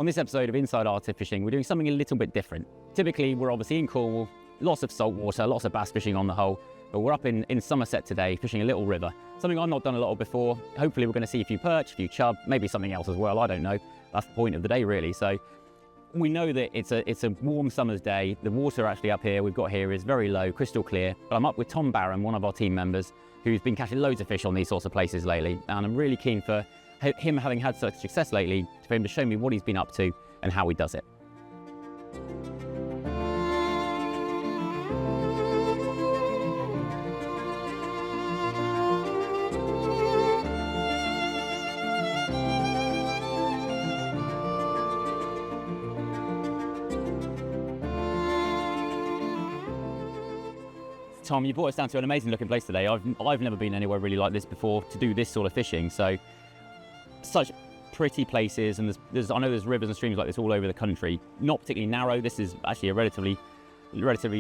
On this episode of Inside Arctic Fishing, we're doing something a little bit different. Typically, we're obviously in Cornwall, lots of salt water, lots of bass fishing on the whole, but we're up in Somerset today, fishing a little river. Something I've not done a lot of before. Hopefully we're going to see a few perch, a few chub, maybe something else as well, I don't know. That's the point of the day really. So we know that it's a warm summer's day. The water actually up here, we've got here, is very low, crystal clear. But I'm up with Tom Barron, one of our team members, who's been catching loads of fish on these sorts of places lately. And I'm really keen for him, having had such success lately, for him to show me what he's been up to and how he does it. Tom, you brought us down to an amazing looking place today. I've never been anywhere really like this before to do this sort of fishing. So, such pretty places, and I know there's rivers and streams like this all over the country. Not particularly narrow. This is actually a relatively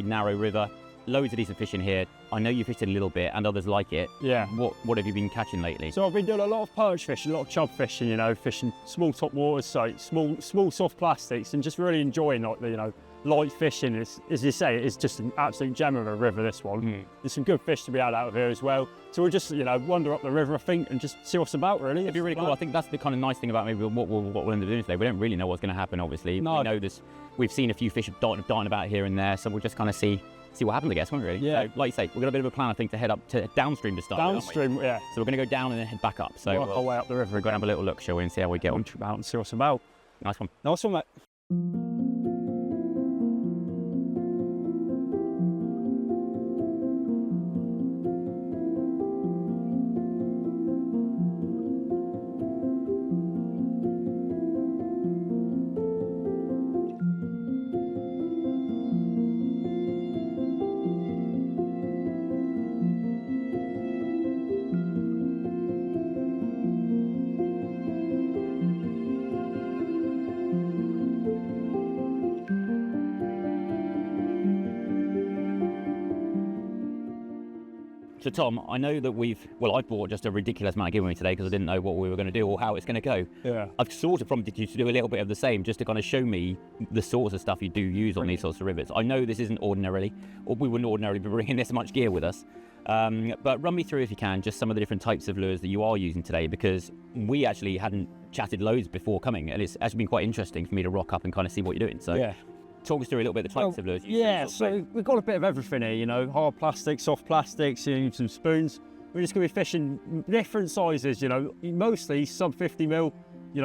narrow river. Loads of decent fishing here. I know you fished it a little bit, and others like it. Yeah. What have you been catching lately? So I've been doing a lot of perch fishing, a lot of chub fishing. You know, fishing small top waters, so small soft plastics, and just really enjoying like the light fishing. Is, as you say, it's just an absolute gem of a river, this one. There's some good fish to be had out of here as well. So we'll just, wander up the river, I think, and just see what's about, really. It'd be really cool. I think that's the kind of nice thing about maybe what we'll end up doing today. We don't really know what's going to happen, obviously. No. We know this. We've seen a few fish darting about here and there, so we'll just kind of see what happens, I guess, won't we, really? Yeah. So, like you say, we've got a bit of a plan, I think, to head up to downstream to start with, Downstream, yeah. So we're going to go down and then head back up. So Work our way up the river. We're going to have a little look, shall we, and see how we get on. Out and see what's about. Nice one. Nice one, mate. So Tom, I know that I bought just a ridiculous amount of giveaway today because I didn't know what we were going to do or how it's going to go. Yeah. I've sort of prompted you to do a little bit of the same, just to kind of show me the sorts of stuff you do use on these sorts of rivers. I know this isn't ordinarily, or we wouldn't ordinarily be bringing this much gear with us. But run me through, if you can, just some of the different types of lures that you are using today, because we actually hadn't chatted loads before coming, and it's actually been quite interesting for me to rock up and kind of see what you're doing. So yeah. Talk us through a little bit of the types of lures you use. Yeah, so we've got a bit of everything here, hard plastics, soft plastics, some spoons. We're just going to be fishing different sizes, mostly sub 50 mil,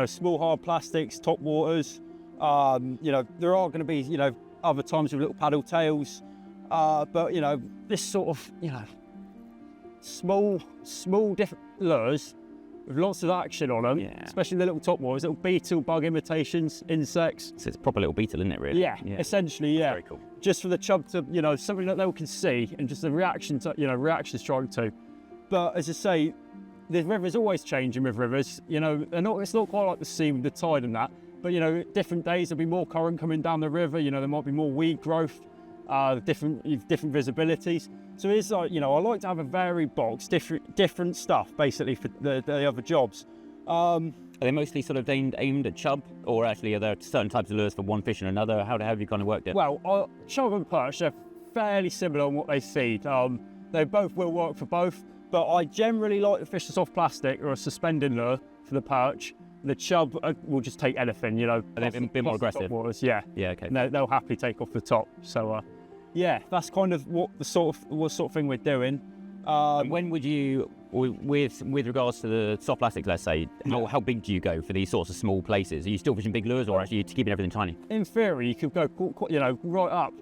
small hard plastics, top waters. There are going to be, other times with little paddle tails. But, this sort of, small different lures with lots of action on them, especially the little top waters, little beetle, bug imitations, insects. So it's a proper little beetle, isn't it, really? Yeah. Essentially, yeah. Very cool. Just for the chub to, something that they can see and just a reaction to, reaction strike to. But as I say, the river's always changing with rivers, it's not quite like the sea with the tide and that, but, different days there'll be more current coming down the river, there might be more weed growth, different visibilities. So it's like, I like to have a varied box, different stuff basically for the other jobs. Are they mostly sort of aimed at chub, or actually are there certain types of lures for one fish and another? How have you kind of worked it? Well, chub and perch, they're fairly similar on what they feed. They both will work for both, but I generally like to fish a soft plastic or a suspending lure for the perch. The chub will just take anything, Are they a bit more aggressive? Waters, yeah. Yeah, okay. They'll happily take off the top. So, yeah, that's kind of what sort of thing we're doing. And when would you, with regards to the soft plastics, let's say, how big do you go for these sorts of small places? Are you still fishing big lures, or actually keeping everything tiny? In theory, you could go, right up,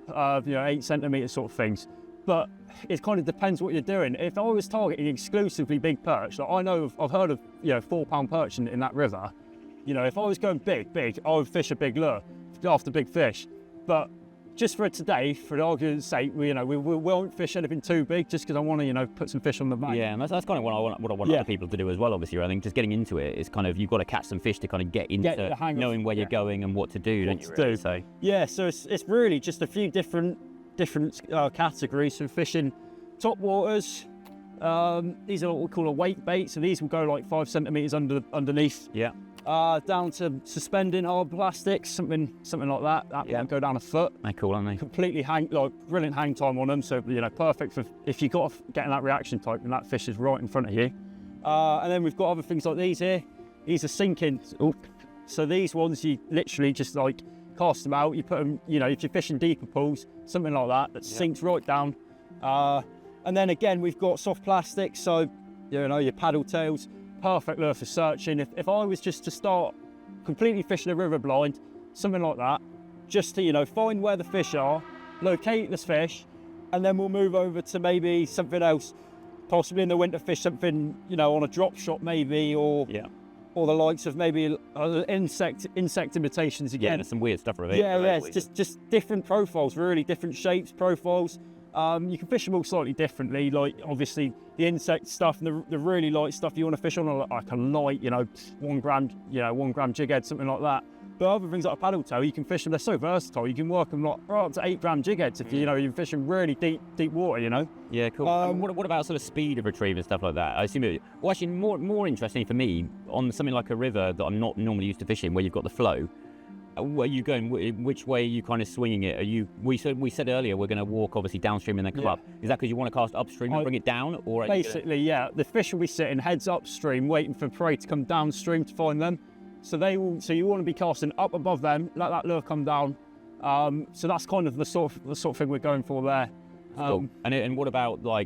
8 centimetre sort of things. But it kind of depends what you're doing. If I was targeting exclusively big perch, like I've heard of 4-pound perch in that river. If I was going big, I would fish a big lure after big fish. But just for today, for the argument's sake, we won't fish anything too big, just because I want to, put some fish on the bank. Yeah, and that's kind of what I want other people to do as well. Obviously, I think just getting into it is kind of, you've got to catch some fish to kind of get into knowing where you're going and what to do. So yeah, so it's really just a few different categories. So fishing top waters. These are what we call a weight bait. So these will go like 5 centimetres underneath. Yeah. down to suspending hard plastics, something like that. That might go down a foot. They're cool, aren't they? Completely brilliant hang time on them. So perfect for if you got getting that reaction type and that fish is right in front of you. And then we've got other things like these here. These are sinking. So these ones you literally just like cast them out. You put them, if you're fishing deeper pools, something like that sinks right down. And then again, we've got soft plastic. So your paddle tails. Perfect lure for searching. If I was just to start completely fishing a river blind, something like that, just to find where the fish are, locate this fish, and then we'll move over to maybe something else, possibly in the winter fish something on a drop shot maybe, or the likes of maybe insect imitations again. Yeah, there's some weird stuff with it. Yeah, it's just different profiles, really different shapes, profiles. You can fish them all slightly differently, like obviously the insect stuff and the really light stuff you want to fish on like a light, 1 gram jig head, something like that. But other things like a paddle tail, you can fish them, they're so versatile, you can work them like right up to 8 gram jig heads if you're fishing really deep water, Yeah, cool. What about sort of speed of retrieve and stuff like that? I assume actually more interesting for me, on something like a river that I'm not normally used to fishing, where you've got the flow, where are you going? Which way are you kind of swinging it? We said earlier we're going to walk obviously downstream and then come up. Is that because you want to cast upstream and bring it down, or basically the fish will be sitting heads upstream waiting for prey to come downstream to find them. So you want to be casting up above them, let that lure come down. So that's kind of the sort of thing we're going for there. Cool. And what about I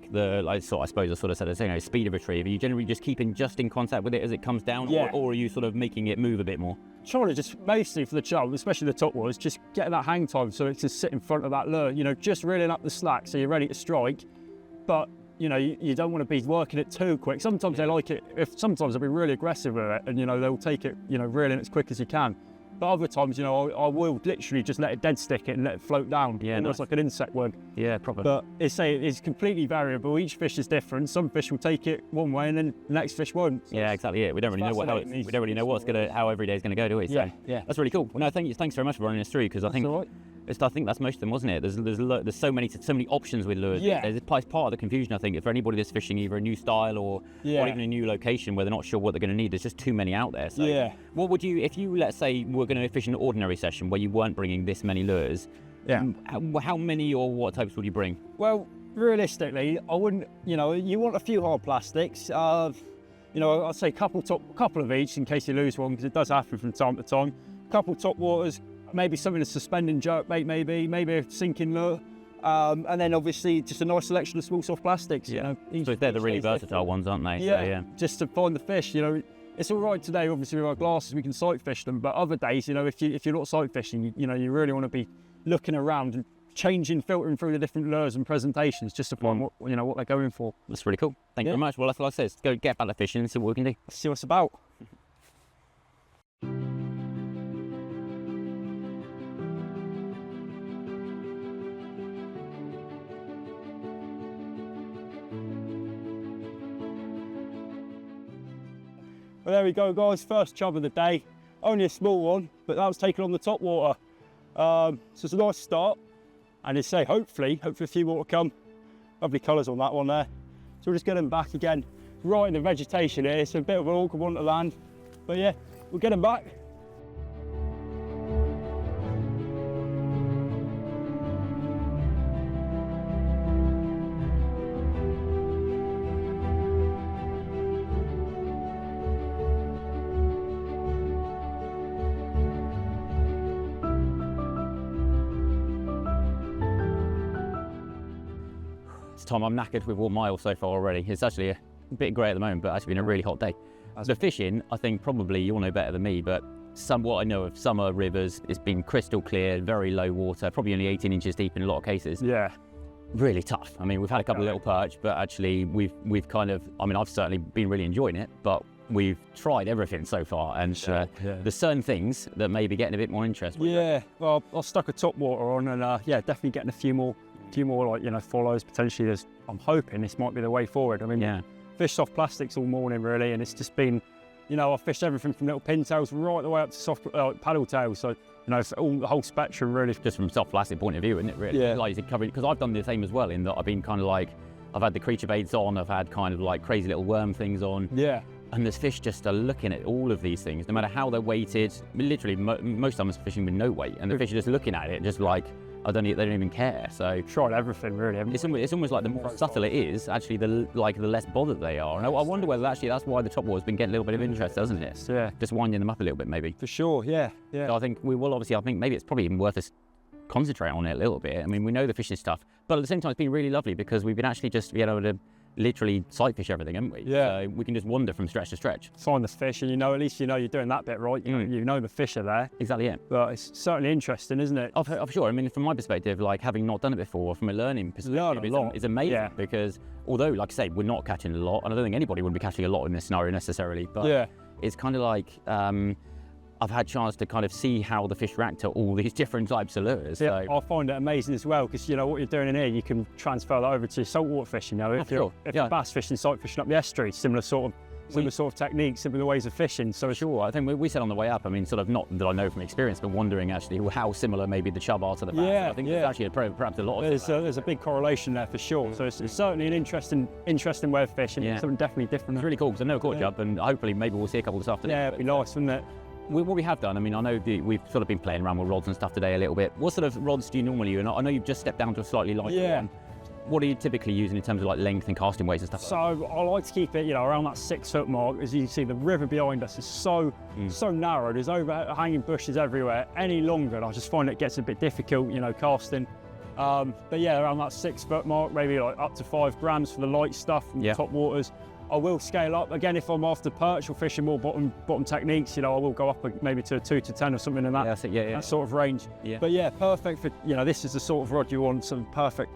suppose I sort of said the same, speed of retrieve? Are you generally just keeping just in contact with it as it comes down, or are you sort of making it move a bit more? Trying to just basically for the chub, especially the top waters, just getting that hang time so it's just sit in front of that lure, just reeling up the slack so you're ready to strike. But you don't want to be working it too quick. Sometimes they like it, sometimes they'll be really aggressive with it and they'll take it, reeling as quick as you can. But other times, I will literally just let it dead stick it and let it float down. Yeah, almost like an insect would. Yeah, proper. But it's completely variable. Each fish is different. Some fish will take it one way and then the next fish won't. So yeah, exactly. Yeah, we don't really know how every day is going to go, do we? So yeah. That's really cool. Well, no, thanks very much for running us through, because I think that's most of them, wasn't it? There's so many options with lures. Yeah. It's part of the confusion, I think, for anybody that's fishing either a new style or even a new location where they're not sure what they're going to need. There's just too many out there. So what would you, if you, let's say, were going to fish an ordinary session where you weren't bringing this many lures, how many or what types would you bring? Well, realistically, I wouldn't, you want a few hard plastics. I'd say a couple of each in case you lose one, because it does happen from time to time. A couple top waters, maybe something to suspend and jerk bait, maybe a sinking lure, and then obviously just a nice selection of small soft plastics. So they're the really versatile ones, aren't they? Yeah, just to find the fish. It's all right today, obviously with our glasses we can sight fish them, but other days, if you're not sight fishing, you really want to be looking around and filtering through the different lures and presentations just to find what they're going for. That's really cool. Thank you very much. Well, like I said, let's go get back to fishing and see what we can do. See what it's about. Well, there we go, guys. First chub of the day. Only a small one, but that was taken on the top water. So it's a nice start. And as I say, hopefully a few more to come. Lovely colours on that one there. So we'll just get them back again. Right in the vegetation here, so a bit of an awkward one to land. But yeah, we'll get them back. Tom, I'm knackered. We've walked miles so far already. It's actually a bit grey at the moment, but actually been a really hot day. The fishing, I think probably you'll know better than me, but what I know of summer rivers, it's been crystal clear, very low water, probably only 18 inches deep in a lot of cases. Yeah. Really tough. I mean, we've had a couple of little perch, but actually we've kind of, I've certainly been really enjoying it, but we've tried everything so far, and there's certain things that may be getting a bit more interest. Yeah, well, I stuck a top water on, and definitely getting a few more follows potentially. I'm hoping this might be the way forward. Fished soft plastics all morning really, and it's just been, I've fished everything from little pintails right the way up to soft paddle tails. So it's the whole spectrum really. Just from soft plastic point of view, isn't it really? Yeah. Like you said, covered, because I've done the same as well, in that I've been kind of like, I've had the creature baits on, I've had kind of like crazy little worm things on. Yeah. And there's fish just are looking at all of these things, no matter how they're weighted. Literally, most times fishing with no weight, and the fish are just looking at it, just like, they don't even care. So tried everything really. It's almost like the more subtle it is, actually, the less bothered they are. And I wonder whether actually that's why the top water's been getting a little bit of interest, doesn't it? Yeah. Just winding them up a little bit, maybe. For sure, yeah. So I think we will obviously. I think maybe it's probably even worth us concentrate on it a little bit. I mean, we know the fish is tough, but at the same time, it's been really lovely because we've been actually just be able to literally sight fish everything, haven't we? Yeah. So we can just wander from stretch to stretch. Find the fish, and at least you're doing that bit right. You know the fish are there. Exactly, yeah. But it's certainly interesting, isn't it? For sure. I mean, from my perspective, like having not done it before, from a learning perspective, it's amazing because although, like I say, we're not catching a lot, and I don't think anybody would be catching a lot in this scenario necessarily, but it's kind of like I've had a chance to kind of see how the fish react to all these different types of lures. Yeah, so. I find it amazing as well because what you're doing in here, you can transfer that over to saltwater fishing. If you're bass fishing, sight fishing up the estuary, similar sort of techniques, similar ways of fishing. So sure, I think we said on the way up. I mean, sort of not that I know from experience, but wondering actually how similar maybe the chub are to the bass. Yeah, I think there's actually perhaps a lot. There's a big correlation there for sure. So it's certainly an interesting way of fishing. Yeah. Something definitely different. It's really cool because I've never caught chub, and hopefully maybe we'll see a couple this afternoon. Yeah, it'd be nice, wouldn't it? What we have done, I mean, I know we've sort of been playing around with rods and stuff today a little bit. What sort of rods do you normally use? I know you've just stepped down to a slightly lighter one. What are you typically using in terms of like length and casting weights and stuff? So I like to keep it, around that 6 foot mark. As you can see, the river behind us is so narrow. There's overhanging bushes everywhere. Any longer, and I just find it gets a bit difficult, casting. But yeah, around that 6 foot mark, maybe like up to 5 grams for the light stuff from the top waters. I will scale up again if I'm after perch or fishing more bottom techniques. I will go up maybe to a 2 to 10 or something in that that sort of range. Yeah. But yeah, perfect for this is the sort of rod you want. Some perfect.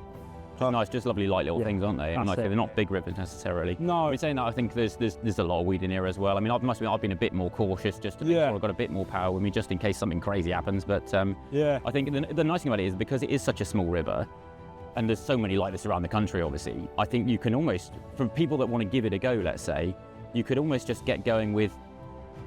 Nice, just lovely light little things, aren't they? And like, they're not big rivers necessarily. No. I mean, saying that, I think there's a lot of weed in here as well. I mean, I've been a bit more cautious just to make sure I've got a bit more power with me, just in case something crazy happens. But I think the nice thing about it is because it is such a small river, and there's so many like this around the country, obviously, I think you can almost, from people that want to give it a go, let's say, you could almost just get going with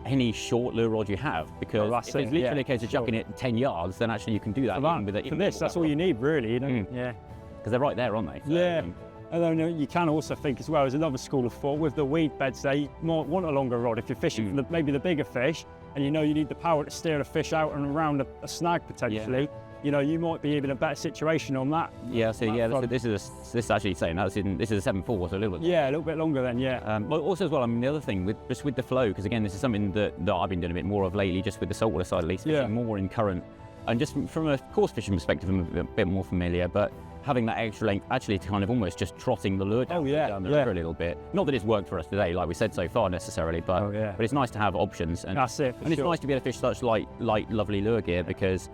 any short lure rod you have, because if it's literally a case of chucking it 10 yards, then actually you can do that. For this, that's all you need, really. Yeah. Because they're right there, aren't they? So, yeah. And then you can also think as well, as another school of thought, with the weed beds there, you might want a longer rod if you're fishing for maybe the bigger fish, and you need the power to steer the fish out and around a snag potentially. You might be in a better situation on that. Yeah, so this is actually saying that this is a 7.4, so a little bit. Yeah, a little bit longer then, yeah. But also as well, I mean, the other thing with the flow, because again, this is something that I've been doing a bit more of lately, just with the saltwater side at least, fishing more in current, and just from a coarse fishing perspective, I'm a bit more familiar, but having that extra length actually to kind of almost just trotting the lure down the river a little bit. Not that it's worked for us today, like we said so far necessarily, but it's nice to have options. And that's it. And it's nice to be able to fish such light, lovely lure gear, because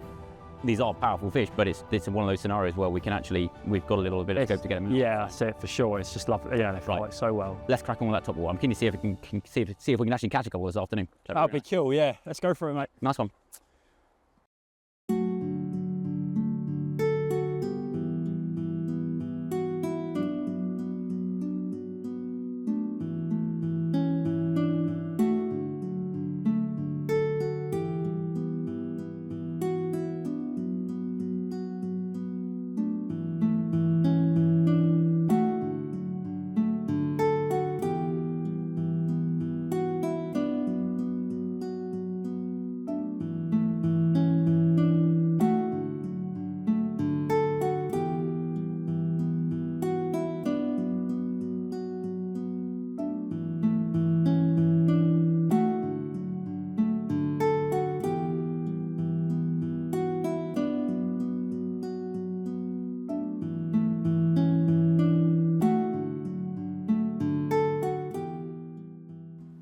these are powerful fish, but it's one of those scenarios where we've got a little bit of scope to get them out. Yeah, that's it for sure. It's just lovely. Yeah, they fight so well. Let's crack on with that top water. I'm keen to see if we can see if we can actually catch a couple this afternoon. That'll be cool. Yeah, let's go for it, mate. Nice one.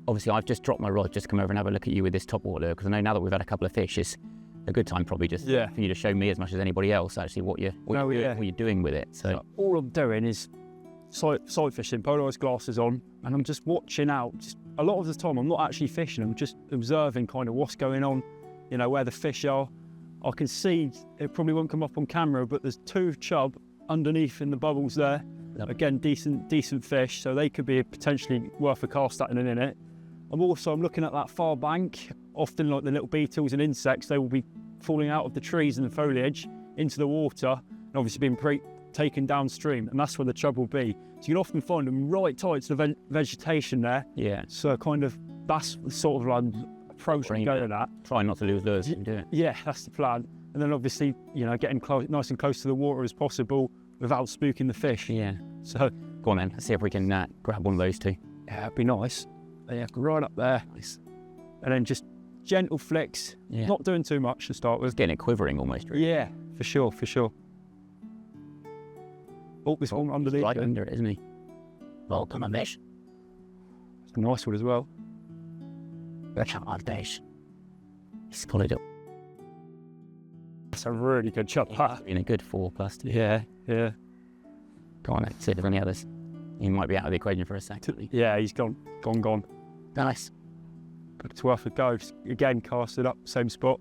Obviously, I've just dropped my rod just to come over and have a look at you with this top water, because I know now that we've had a couple of fish, it's a good time probably just for you to show me as much as anybody else actually what you're doing with it. So all I'm doing is sight fishing, polarized glasses on, and I'm just watching out. Just a lot of the time, I'm not actually fishing. I'm just observing kind of what's going on, where the fish are. I can see it probably won't come up on camera, but there's 2 chub underneath in the bubbles there. Again, decent fish, so they could be potentially worth a cast at in a minute. I'm looking at that far bank. Often, like the little beetles and insects, they will be falling out of the trees and the foliage into the water, and obviously being taken downstream, and that's where the chub will be. So you can often find them right tight to the vegetation there. Yeah. So kind of that's the sort of like approach we go to that. Try not to lose lures and do it. Yeah, that's the plan. And then obviously, you know, getting nice and close to the water as possible without spooking the fish. Yeah. So go on then, let's see if we can grab one of those two. yeah, it'd be nice. Yeah, right up there. Nice. And then just gentle flicks, Yeah. not doing too much to start with. Getting it quivering almost. Really. Yeah, for sure, for sure. Oh, this one underneath. Right under it, isn't he? Well, come on, fish. It's a nice one as well. Come on, fish. He's pulled it up. That's a really good chub. In a good 4+ too. Yeah, yeah. Go on, let's see if there's any others. He might be out of the equation for a second. Yeah, he's gone. Nice. But it's worth a go. Again, cast it up, same spot.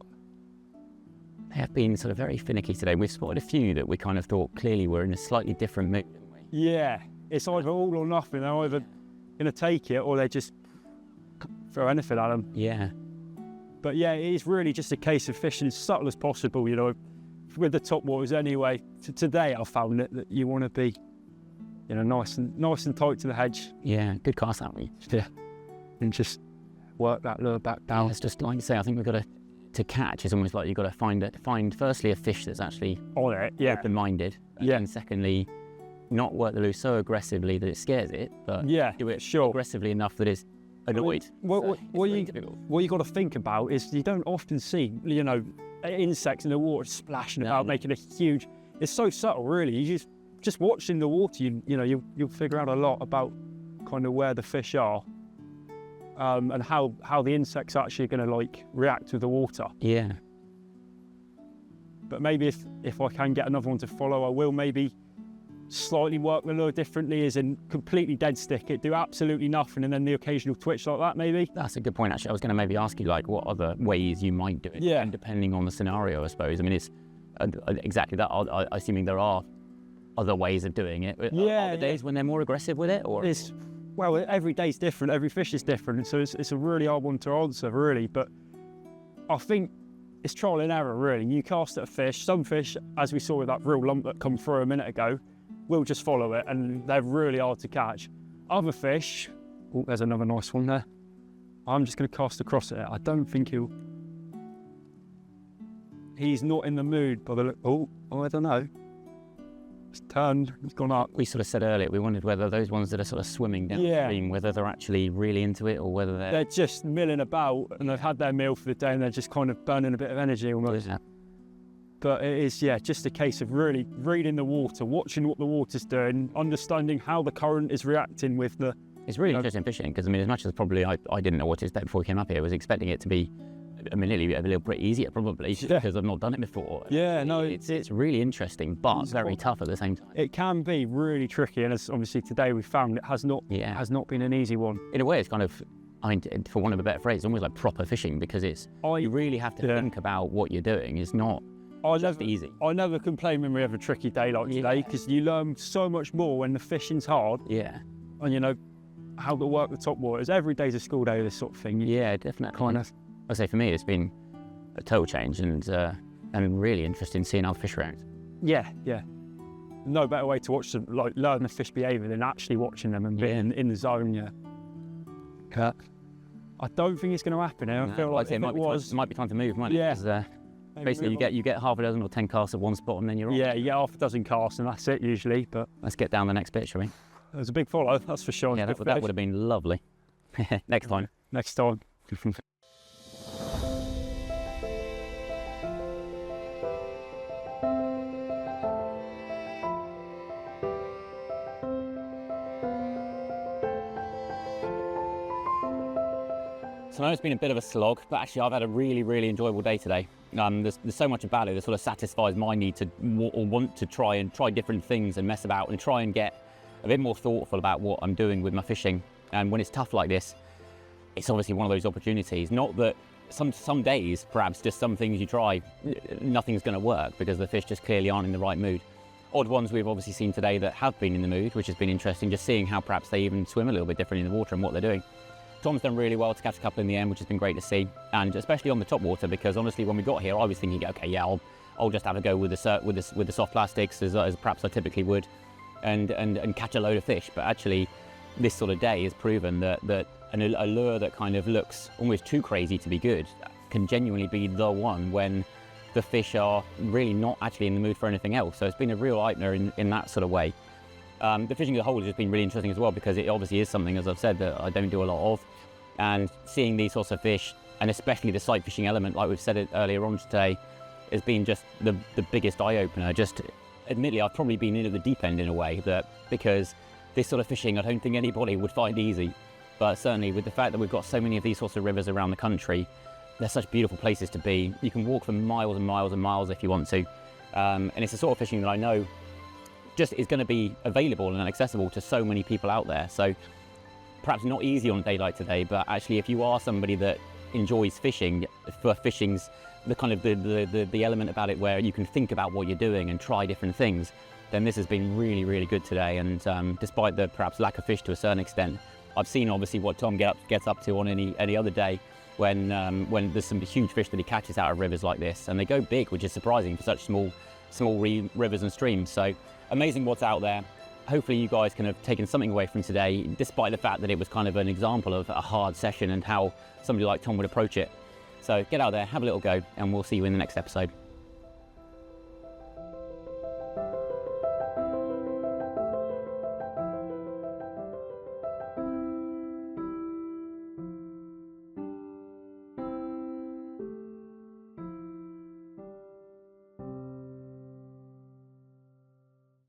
They have been sort of very finicky today. We've spotted a few that we kind of thought clearly were in a slightly different mood, didn't we? Yeah, it's either all or nothing. They're either going to take it or they just throw anything at them. Yeah. But yeah, it is really just a case of fishing as subtle as possible, you know, with the top waters anyway. Today I found it that you want to be, you know, nice and tight to the hedge. Yeah, good cast, haven't we? Yeah. And just work that lure back down. It's just like you say, I think we've got to catch. It's almost like you've got to find firstly a fish that's actually on it, yeah. open-minded. Yeah. And secondly, not work the lure so aggressively that it scares it, but yeah, do it sure. aggressively enough that it's annoyed. What you got to think about is you don't often see, you know, insects in the water splashing about, making a huge. It's so subtle, really. You just watching the water, you know, you'll figure out a lot about kind of where the fish are, and how the insects are actually going to like react to the water. Yeah. But maybe if I can get another one to follow, I will maybe slightly work the lure differently, as in completely dead stick it, do absolutely nothing, and then the occasional twitch like that, maybe. That's a good point, actually. I was going to maybe ask you, like, what other ways you might do it. Yeah. And depending on the scenario, I suppose. I mean, it's exactly that. I assuming there are other ways of doing it. Yeah. Are there days when they're more aggressive with it, or? Well, every day's different, every fish is different, so it's a really hard one to answer, really. But I think it's trial and error, really. You cast at a fish, some fish, as we saw with that real lump that come through a minute ago, will just follow it, and they're really hard to catch. Other fish, oh, there's another nice one there. I'm just going to cast across it. I don't think he's not in the mood by the look. Oh, I don't know. It's turned, it's gone up. We sort of said earlier, we wondered whether those ones that are sort of swimming downstream, whether they're actually really into it or whether they're just milling about and they've had their meal for the day and they're just kind of burning a bit of energy almost. Yeah. But it is, yeah, just a case of really reading the water, watching what the water's doing, understanding how the current is reacting with the... It's really interesting fishing, because I mean, as much as probably I didn't know what to expect before we came up here, I was expecting it to be, I mean, a little bit easier probably, because I've not done it before. Yeah, no. It's really interesting, but very tough at the same time. It can be really tricky, and as obviously today we found, it has not been an easy one. In a way, it's kind of, I mean, for want of a better phrase, it's almost like proper fishing, because you really have to think about what you're doing. It's not easy. I never complain when we have a tricky day like today, because you learn so much more when the fishing's hard. Yeah. And you know how to work the top waters. Every day's a school day, this sort of thing. Yeah, definitely. Kind of. I say for me, it's been a total change, and really interesting seeing how the fish react. Yeah. No better way to watch them, like learn the fish behaviour, than actually watching them and being in the zone. Yeah. I don't think it's going to happen now. I feel like it might be time to move, mightn't it? Yeah. Basically, you get half a dozen or 10 casts at one spot, and then you're on. Yeah, you get half a dozen casts, and that's it usually. But let's get down the next bit, shall we? It was a big follow, that's for sure. Yeah, that would have been lovely. Next time. Next time. So I know it's been a bit of a slog, but actually I've had a really, really enjoyable day today. There's so much about it that sort of satisfies my need to want to try different things and mess about and try and get a bit more thoughtful about what I'm doing with my fishing. And when it's tough like this, it's obviously one of those opportunities. Not that some days, perhaps just some things you try, nothing's going to work because the fish just clearly aren't in the right mood. Odd ones we've obviously seen today that have been in the mood, which has been interesting, just seeing how perhaps they even swim a little bit differently in the water and what they're doing. Tom's done really well to catch a couple in the end, which has been great to see, and especially on the top water, because honestly when we got here I was thinking, okay, yeah, I'll I'll just have a go with the soft plastics as perhaps I typically would, and catch a load of fish. But actually, this sort of day has proven that a lure that kind of looks almost too crazy to be good can genuinely be the one when the fish are really not actually in the mood for anything else. So it's been a real opener in that sort of way. The fishing as a whole has just been really interesting as well, because it obviously is something, as I've said, that I don't do a lot of. And seeing these sorts of fish, and especially the sight fishing element, like we've said it earlier on today, has been just the biggest eye-opener. Just admittedly, I've probably been in at the deep end in a way, because this sort of fishing I don't think anybody would find easy. But certainly with the fact that we've got so many of these sorts of rivers around the country, they're such beautiful places to be. You can walk for miles and miles and miles if you want to. And it's the sort of fishing that I know just is going to be available and accessible to so many people out there. So perhaps not easy on a day like today, but actually if you are somebody that enjoys fishing, for fishing's the kind of the element about it where you can think about what you're doing and try different things, then this has been really, really good today. And despite the perhaps lack of fish to a certain extent, I've seen obviously what Tom gets up to on any other day when there's some huge fish that he catches out of rivers like this, and they go big, which is surprising for such small rivers and streams. So amazing what's out there. Hopefully you guys can have taken something away from today, despite the fact that it was kind of an example of a hard session and how somebody like Tom would approach it. So get out there, have a little go, and we'll see you in the next episode.